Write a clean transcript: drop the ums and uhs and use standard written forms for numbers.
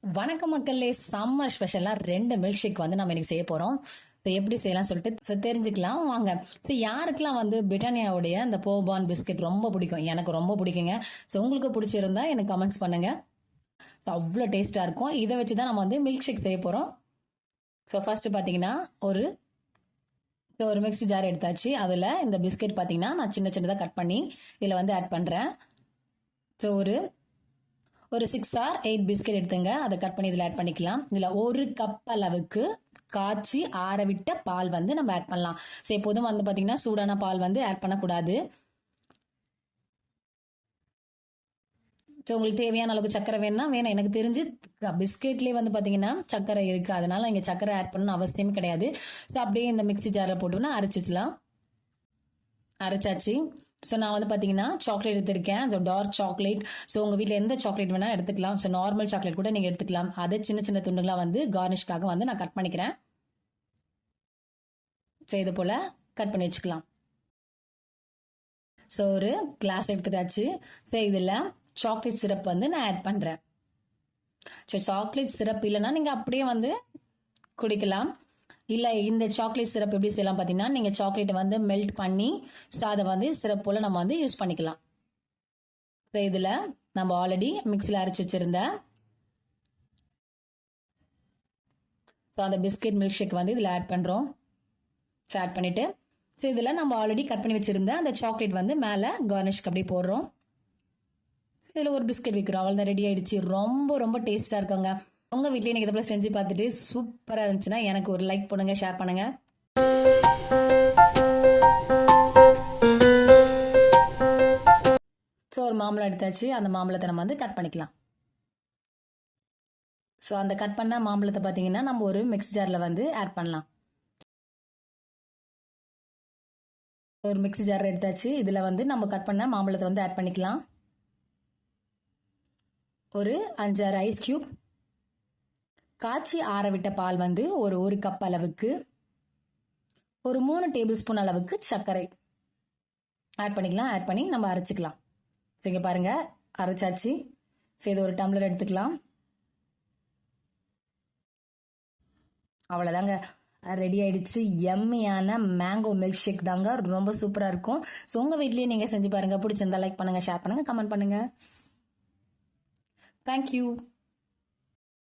வணக்கம் மக்களே, சம்மர் ஸ்பெஷலா 2 மில்க் ஷேக் வந்து நம்ம இன்னைக்கு செய்ய போறோம். எப்படி செய்யலாம் சொல்லிட்டு தெரிஞ்சுக்கலாம் வாங்க. யாருக்கெல்லாம் வந்து பிரிட்டானியாவுடைய அந்த போபான் பிஸ்கெட் ரொம்ப பிடிக்கும்? எனக்கு ரொம்ப பிடிக்குங்க. உங்களுக்கு பிடிச்சிருந்தா எனக்கு கமெண்ட்ஸ் பண்ணுங்க. அவ்வளோ டேஸ்டா இருக்கும். இதை வச்சுதான் நம்ம வந்து மில்க் ஷேக் செய்ய போறோம். ஃபர்ஸ்ட் பாத்தீங்கன்னா ஒரு மிக்ஸி ஜார் எடுத்தாச்சு. அதுல இந்த பிஸ்கெட் பாத்தீங்கன்னா நான் சின்ன சின்னதா கட் பண்ணி இதுல வந்து ஆட் பண்றேன். ஒரு 6 or 8 பிஸ்கெட் எடுத்துங்க. அதை கட் பண்ணி இதில் ஆட் பண்ணிக்கலாம். இதில் 1 கப் அளவுக்கு காய்ச்சி ஆற விட்ட பால் வந்து நம்ம ஆட் பண்ணலாம். எப்போதும் வந்து பார்த்தீங்கன்னா சூடான பால் வந்து ஆட் பண்ணக்கூடாது. உங்களுக்கு தேவையான அளவுக்கு சக்கரை வேணும். எனக்கு தெரிஞ்சு பிஸ்கெட்லேயே வந்து பார்த்தீங்கன்னா சக்கரை இருக்கு, அதனால இங்கே சக்கரை ஆட் பண்ணணும் அவசியமே கிடையாது. அப்படியே இந்த மிக்ஸி ஜாரில் போட்டோம்னா அரைச்சாச்சு. நான் வந்து பார்த்தீங்கன்னா சாக்லேட் எடுத்திருக்கேன், டார்க் சாக்லேட். உங்கள் வீட்டில் எந்த சாக்லேட் வேணாலும் எடுத்துக்கலாம். நார்மல் சாக்லேட் கூட நீங்கள் எடுத்துக்கலாம். அதை சின்ன சின்ன துண்டுகளாக வந்து கார்னிஷ்காக வந்து நான் கட் பண்ணிக்கிறேன். இது போல் கட் பண்ணி வச்சுக்கலாம். ஒரு கிளாஸ் எடுத்துட்டாச்சு. இதில் சாக்லேட் சிரப் வந்து நான் ஆட் பண்ணுறேன். சாக்லேட் சிரப் இல்லைன்னா நீங்கள் அப்படியே வந்து குடிக்கலாம். இல்லை இந்த சாக்லேட் சிரப் எப்படி செய்யலாம் பார்த்தீங்கன்னா, நீங்கள் சாக்லேட்டை வந்து மெல்ட் பண்ணி அதை வந்து சிரப் போல் நம்ம வந்து யூஸ் பண்ணிக்கலாம். இதில் நம்ம ஆல்ரெடி மிக்ஸியில் அரைச்சி வச்சிருந்தேன் அந்த பிஸ்கெட் மில்க் ஷேக் வந்து இதில் ஆட் பண்ணுறோம். ஆட் பண்ணிவிட்டு இதில் நம்ம ஆல்ரெடி கட் பண்ணி வச்சிருந்த அந்த சாக்லேட் வந்து மேலே கார்னிஷ்க்கு அப்படி போடுறோம். இதில் ஒரு பிஸ்கெட் வைக்கிறோம். அவ்வளோதான், ரெடி ஆயிடுச்சு. ரொம்ப ரொம்ப டேஸ்ட்டாக இருக்குங்க. உங்க வீட்லயே நீங்க இதை போல செஞ்சு பார்த்துட்டு சூப்பரா இருந்துச்சுன்னா எனக்கு ஒரு லைக் பண்ணுங்க, ஷேர் பண்ணுங்க. ஒரு மாம்பழம் எடுத்தாச்சு. அந்த மாம்பழத்தை நம்ம வந்து கட் பண்ணிக்கலாம். அந்த கட் பண்ண மாம்பழத்தை பார்த்தீங்கன்னா நம்ம ஒரு மிக்ஸ் ஜார்ல வந்து ஆட் பண்ணலாம். ஒரு மிக்ஸி ஜார் எடுத்தாச்சு. இதுல வந்து நம்ம கட் பண்ண மாம்பழத்தை வந்து ஆட் பண்ணிக்கலாம். ஒரு 5-6 ஐஸ் கியூப், காய்ச்சி ஆற விட்ட பால் வந்து ஒரு கப் அளவுக்கு, ஒரு 3 டேபிள் ஸ்பூன் அளவுக்கு சர்க்கரை ஆட் பண்ணிக்கலாம். ஆட் பண்ணி நம்ம அரைச்சிக்கலாம். இங்க பாருங்க, அரைச்சாச்சு. இது ஒரு டம்ளர் எடுத்துக்கலாம். அவ்வளவுதாங்க, ரெடி ஆயிடுச்சு. எம்மியான மேங்கோ மில்க் ஷேக் தாங்க, ரொம்ப சூப்பரா இருக்கும். உங்க வீட்லயே நீங்க செஞ்சு பாருங்க. பிடிச்சிருந்தா லைக் பண்ணுங்க, ஷேர் பண்ணுங்க, கமெண்ட் பண்ணுங்க. தேங்க்யூ.